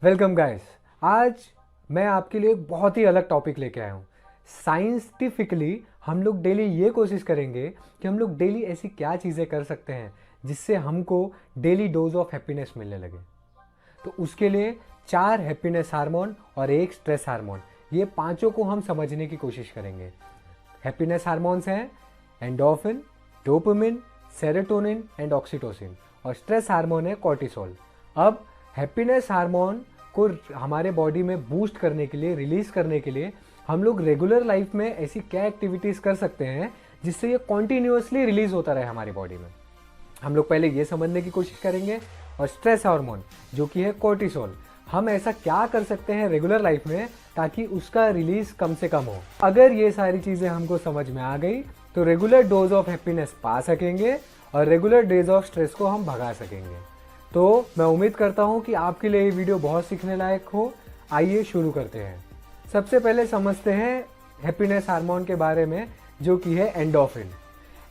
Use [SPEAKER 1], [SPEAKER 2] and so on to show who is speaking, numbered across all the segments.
[SPEAKER 1] Welcome guys. आज मैं आपके लिए एक बहुत ही अलग टॉपिक लेके आया हूँ। साइंटिफिकली हम लोग डेली ये कोशिश करेंगे कि हम लोग डेली ऐसी क्या चीज़ें कर सकते हैं जिससे हमको डेली डोज ऑफ हैप्पीनेस मिलने लगे। तो उसके लिए 4 हैप्पीनेस हार्मोन और एक स्ट्रेस हार्मोन, ये पांचों को हम समझने की कोशिश करेंगे। हैप्पीनेस हार्मोन्स हैं endorphin, dopamine, serotonin and oxytocin, और स्ट्रेस हार्मोन है कॉर्टिसोल। अब हैप्पीनेस हार्मोन को हमारे बॉडी में बूस्ट करने के लिए, रिलीज करने के लिए हम लोग रेगुलर लाइफ में ऐसी क्या एक्टिविटीज कर सकते हैं जिससे ये कॉन्टिन्यूसली रिलीज होता रहे हमारी बॉडी में। हम लोग पहले ये समझने की कोशिश करेंगे। और स्ट्रेस हार्मोन जो कि है कॉर्टिसोल, हम ऐसा क्या कर सकते हैं रेगुलर लाइफ में ताकि उसका रिलीज कम से कम हो। अगर ये सारी चीजें हमको समझ में आ गई तो रेगुलर डोज ऑफ हैप्पीनेस पा सकेंगे और रेगुलर डेज ऑफ स्ट्रेस को हम भगा सकेंगे। तो मैं उम्मीद करता हूँ कि आपके लिए ये वीडियो बहुत सीखने लायक हो। आइए शुरू करते हैं। सबसे पहले समझते हैं हैप्पीनेस हार्मोन के बारे में, जो कि है एंडोर्फिन।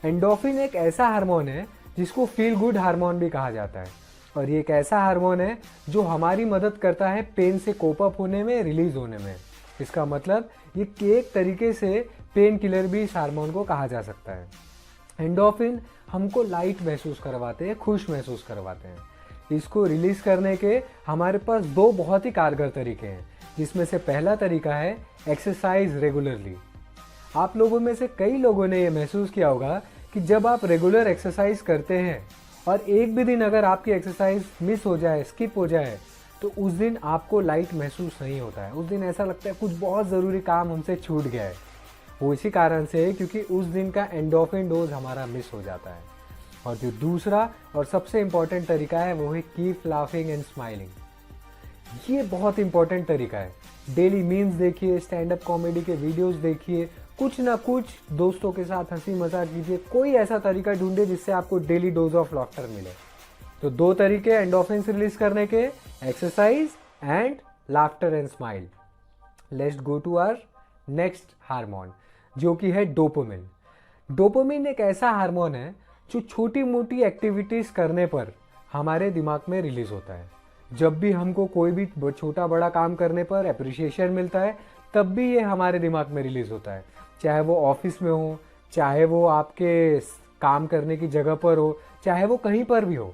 [SPEAKER 1] एंडोर्फिन एक ऐसा हार्मोन है जिसको फील गुड हार्मोन भी कहा जाता है, और ये एक ऐसा हार्मोन है जो हमारी मदद करता है पेन से कोप अप होने में, रिलीज होने में। इसका मतलब ये एक तरीके से पेन किलर भी इस हार्मोन को कहा जा सकता है। एंडोर्फिन हमको लाइट महसूस करवाते हैं, खुश महसूस करवाते हैं। इसको रिलीज करने के हमारे पास 2 बहुत ही कारगर तरीके हैं, जिसमें से पहला तरीका है एक्सरसाइज रेगुलरली। आप लोगों में से कई लोगों ने ये महसूस किया होगा कि जब आप रेगुलर एक्सरसाइज करते हैं और एक भी दिन अगर आपकी एक्सरसाइज मिस हो जाए, स्किप हो जाए, तो उस दिन आपको लाइट महसूस नहीं होता है। उस दिन ऐसा लगता है कुछ बहुत ज़रूरी काम हमसे छूट गया है। वो इसी कारण से है क्योंकि उस दिन का एंडोर्फिन डोज हमारा मिस हो जाता है। और जो दूसरा और सबसे इम्पॉर्टेंट तरीका है वो है कीप लाफिंग एंड स्माइलिंग। ये बहुत इंपॉर्टेंट तरीका है। डेली मीम्स देखिए, स्टैंड अप कॉमेडी के वीडियोस देखिए, कुछ ना कुछ दोस्तों के साथ हंसी मजाक कीजिए, कोई ऐसा तरीका ढूंढे जिससे आपको डेली डोज ऑफ लॉफ्टर मिले। तो 2 तरीके एंडोर्फिन रिलीज करने के, exercise and laughter and smile. Let's go to our next hormone, जो कि है डोपामिन। डोपामिन एक ऐसा हार्मोन है जो छोटी मोटी एक्टिविटीज करने पर हमारे दिमाग में रिलीज होता है। जब भी हमको कोई भी छोटा बड़ा काम करने पर एप्रिसिएशन मिलता है, तब भी ये हमारे दिमाग में रिलीज होता है। चाहे वो ऑफिस में हो, चाहे वो आपके काम करने की जगह पर हो, चाहे वो कहीं पर भी हो।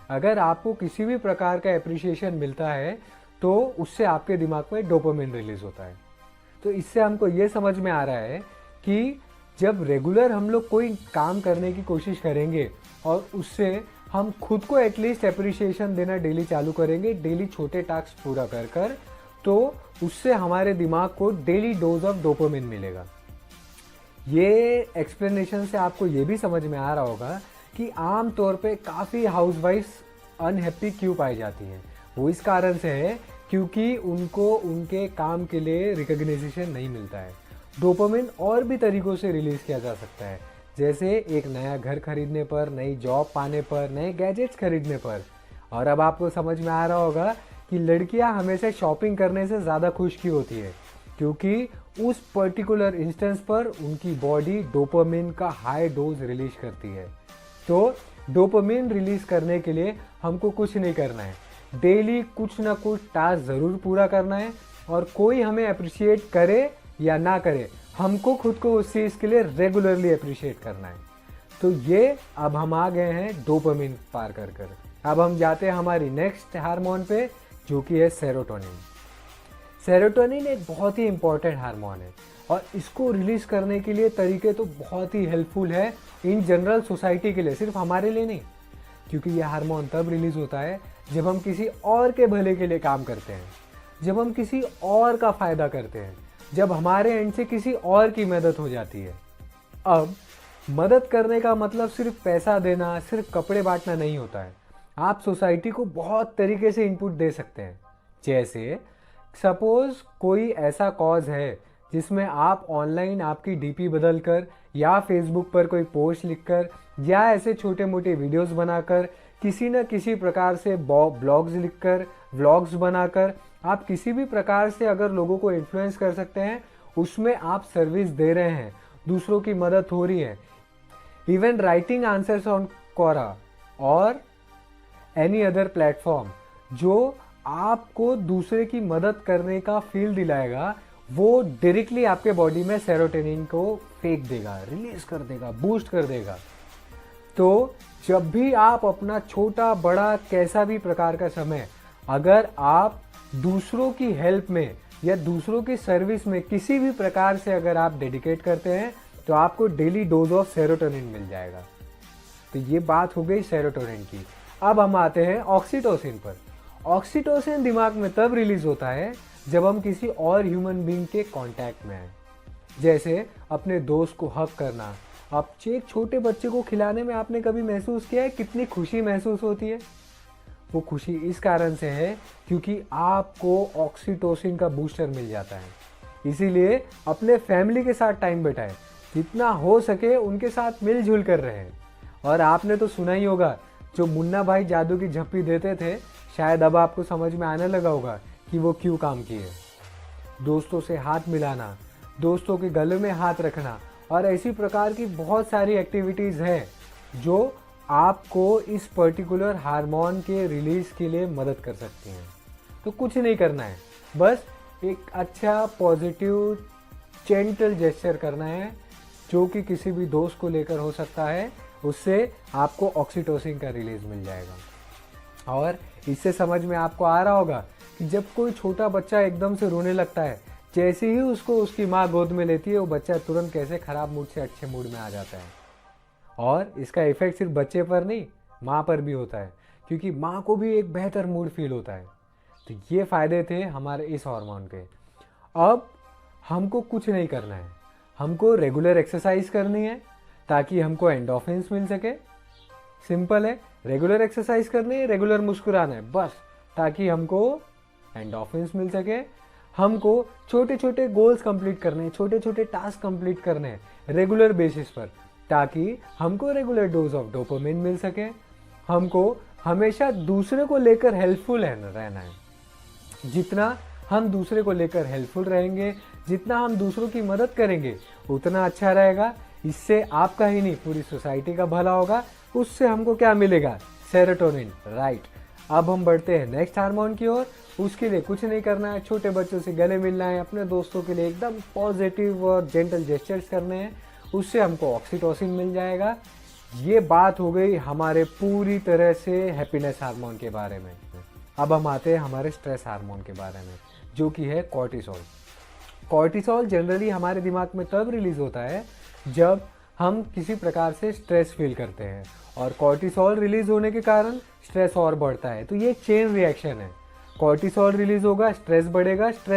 [SPEAKER 1] अगर आपको किसी भी प्रकार का एप्रिसिएशन मिलता है तो उससे आपके दिमाग में डोपामिन रिलीज होता है। तो इससे हमको ये समझ में आ रहा है कि जब रेगुलर हम लोग कोई काम करने की कोशिश करेंगे और उससे हम खुद को एटलीस्ट एप्रिसिएशन देना डेली चालू करेंगे, डेली छोटे टास्क पूरा कर कर, तो उससे हमारे दिमाग को डेली डोज ऑफ डोपामिन मिलेगा। ये एक्सप्लेनेशन से आपको ये भी समझ में आ रहा होगा कि आम तौर पे काफ़ी हाउसवाइफ्स अनहैप्पी क्यों पाई जाती हैं। वो इस कारण से है क्योंकि उनको उनके काम के लिए रिकग्निशन नहीं मिलता है। डोपामिन और भी तरीकों से रिलीज किया जा सकता है, जैसे एक नया घर खरीदने पर, नई जॉब पाने पर, नए गैजेट्स खरीदने पर। और अब आपको समझ में आ रहा होगा कि लड़कियां हमेशा शॉपिंग करने से ज़्यादा खुश क्यों होती है, क्योंकि उस पर्टिकुलर इंस्टेंस पर उनकी बॉडी डोपामिन का हाई डोज रिलीज करती है। तो डोपामिन रिलीज करने के लिए हमको कुछ नहीं करना है, डेली कुछ ना कुछ टास्क ज़रूर पूरा करना है, और कोई हमें अप्रिशिएट करे या ना करे, हमको खुद को उस चीज़ के लिए रेगुलरली अप्रिशिएट करना है। तो ये अब हम आ गए हैं डोपामिन पार कर कर। अब हम जाते हैं हमारी नेक्स्ट हार्मोन पे, जो कि है सेरोटोनिन। सेरोटोनिन एक बहुत ही इंपॉर्टेंट हार्मोन है और इसको रिलीज करने के लिए तरीके तो बहुत ही हेल्पफुल है इन जनरल सोसाइटी के लिए, सिर्फ हमारे लिए नहीं। क्योंकि यह हार्मोन तब रिलीज होता है जब हम किसी और के भले के लिए काम करते हैं, जब हम किसी और का फायदा करते हैं, जब हमारे एंड से किसी और की मदद हो जाती है। अब मदद करने का मतलब सिर्फ पैसा देना, सिर्फ कपड़े बांटना नहीं होता है। आप सोसाइटी को बहुत तरीके से इनपुट दे सकते हैं। जैसे सपोज कोई ऐसा कॉज है जिसमें आप ऑनलाइन आपकी डीपी बदलकर, या फेसबुक पर कोई पोस्ट लिखकर, या ऐसे छोटे मोटे वीडियोस बनाकर, किसी न किसी प्रकार से ब्लॉग्स लिखकर, व्लॉग्स बनाकर, आप किसी भी प्रकार से अगर लोगों को इन्फ्लुएंस कर सकते हैं, उसमें आप सर्विस दे रहे हैं, दूसरों की मदद हो रही है। Even writing answers on Quora और एनी अदर प्लेटफॉर्म जो आपको दूसरे की मदद करने का फील दिलाएगा, वो डायरेक्टली आपके बॉडी में सेरोटोनिन को फेंक देगा, रिलीज कर देगा, बूस्ट कर देगा। तो जब भी आप अपना छोटा बड़ा कैसा भी प्रकार का समय अगर आप दूसरों की हेल्प में या दूसरों की सर्विस में किसी भी प्रकार से अगर आप डेडिकेट करते हैं तो आपको डेली डोज ऑफ सेरोटोनिन मिल जाएगा। तो ये बात हो गई सेरोटोनिन की। अब हम आते हैं ऑक्सीटोसिन पर। ऑक्सीटोसिन दिमाग में तब रिलीज होता है जब हम किसी और ह्यूमन बीइंग के कांटेक्ट में हैं, जैसे अपने दोस्त को हक करना। आप एक छोटे बच्चे को खिलाने में आपने कभी महसूस किया है कितनी खुशी महसूस होती है? वो खुशी इस कारण से है क्योंकि आपको ऑक्सीटोसिन का बूस्टर मिल जाता है। इसीलिए अपने फैमिली के साथ टाइम बिताएं, जितना हो सके उनके साथ मिलजुल कर रहें। और आपने तो सुना ही होगा, जो मुन्ना भाई जादू की झप्पी देते थे, शायद अब आपको समझ में आने लगा होगा कि वो क्यों काम किए। दोस्तों से हाथ मिलाना, दोस्तों के गले में हाथ रखना और ऐसी प्रकार की बहुत सारी एक्टिविटीज़ हैं जो आपको इस पर्टिकुलर हार्मोन के रिलीज के लिए मदद कर सकती हैं। तो कुछ नहीं करना है, बस एक अच्छा पॉजिटिव जेंटल जेस्चर करना है, जो कि किसी भी दोस्त को लेकर हो सकता है। उससे आपको ऑक्सीटोसिन का रिलीज मिल जाएगा। और इससे समझ में आपको आ रहा होगा कि जब कोई छोटा बच्चा एकदम से रोने लगता है, जैसे ही उसको उसकी माँ गोद में लेती है, वो बच्चा तुरंत कैसे खराब मूड से अच्छे मूड में आ जाता है। और इसका इफेक्ट सिर्फ बच्चे पर नहीं, माँ पर भी होता है, क्योंकि माँ को भी एक बेहतर मूड फील होता है। तो ये फ़ायदे थे हमारे इस हार्मोन के। अब हमको कुछ नहीं करना है, हमको रेगुलर एक्सरसाइज करनी है ताकि हमको एंडोर्फिन्स मिल सके। सिंपल है, रेगुलर एक्सरसाइज करनी है, रेगुलर मुस्कुराना है, बस ताकि हमको एंडोर्फिन्स मिल सके। हमको छोटे छोटे गोल्स कंप्लीट करने हैं, छोटे छोटे टास्क कंप्लीट करने हैं रेगुलर बेसिस पर, ताकि हमको रेगुलर डोज ऑफ डोपामिन मिल सके। हमको हमेशा दूसरे को लेकर हेल्पफुल रहना है। जितना हम दूसरे को लेकर हेल्पफुल रहेंगे, जितना हम दूसरों की मदद करेंगे, उतना अच्छा रहेगा। इससे आपका ही नहीं, पूरी सोसाइटी का भला होगा। उससे हमको क्या मिलेगा? Serotonin, right. अब हम बढ़ते हैं नेक्स्ट हार्मोन की ओर। उसके लिए कुछ नहीं करना है, छोटे बच्चों से गले मिलना है, अपने दोस्तों के लिए एकदम पॉजिटिव और जेंटल जेस्चर्स करने हैं। उससे हमको ऑक्सीटोसिन मिल जाएगा। ये बात हो गई हमारे पूरी तरह से हैप्पीनेस हार्मोन के बारे में। अब हम आते हैं हमारे स्ट्रेस हार्मोन के बारे में, जो कि है कॉर्टिसोल। कॉर्टिसोल जनरली हमारे दिमाग में तब रिलीज होता है जब हम किसी प्रकार से स्ट्रेस फील करते हैं, और कॉर्टिसोल रिलीज होने के कारण स्ट्रेस और बढ़ता है। तो ये चेन रिएक्शन है, कॉर्टिसोल रिलीज होगा, स्ट्रेस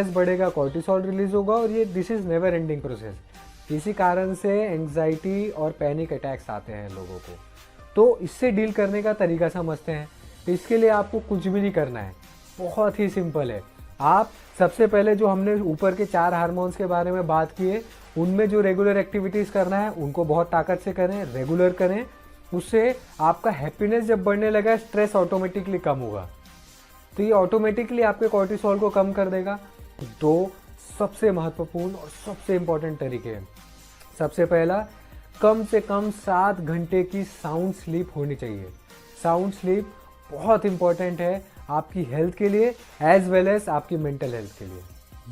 [SPEAKER 1] बढ़ेगा, कॉर्टिसोल रिलीज होगा, और ये this is never ending process. इसी कारण से एंग्जाइटी और पैनिक अटैक्स आते हैं लोगों को। तो इससे डील करने का तरीका समझते हैं। इसके लिए आपको कुछ भी नहीं करना है, बहुत ही सिंपल है। आप सबसे पहले जो हमने ऊपर के 4 हार्मोन्स के बारे में बात की है, उनमें जो रेगुलर एक्टिविटीज़ करना है उनको बहुत ताकत से करें, रेगुलर करें। उससे आपका हैप्पीनेस जब बढ़ने लगा, स्ट्रेस ऑटोमेटिकली कम होगा। तो ये ऑटोमेटिकली आपके कॉर्टिसोल को कम कर देगा। 2 सबसे महत्वपूर्ण और सबसे इम्पॉर्टेंट तरीके हैं। सबसे पहला, कम से कम 7 घंटे की साउंड स्लीप होनी चाहिए। साउंड स्लीप बहुत इंपॉर्टेंट है आपकी हेल्थ के लिए एज वेल एज आपकी मेंटल हेल्थ के लिए।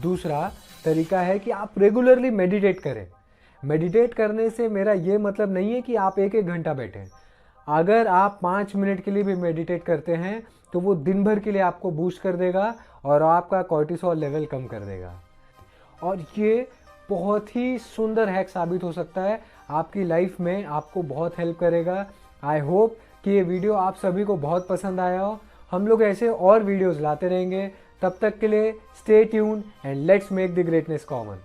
[SPEAKER 1] दूसरा तरीका है कि आप रेगुलरली मेडिटेट करें। मेडिटेट करने से मेरा ये मतलब नहीं है कि आप 1-1 घंटा बैठें। अगर आप 5 मिनट के लिए भी मेडिटेट करते हैं तो वो दिन भर के लिए आपको बूस्ट कर देगा और आपका कॉर्टिसोल लेवल कम कर देगा। और ये बहुत ही सुंदर हैक साबित हो सकता है आपकी लाइफ में, आपको बहुत हेल्प करेगा। आई होप कि ये वीडियो आप सभी को बहुत पसंद आया हो। हम लोग ऐसे और वीडियोस लाते रहेंगे। तब तक के लिए stay tuned and let's make the greatness common.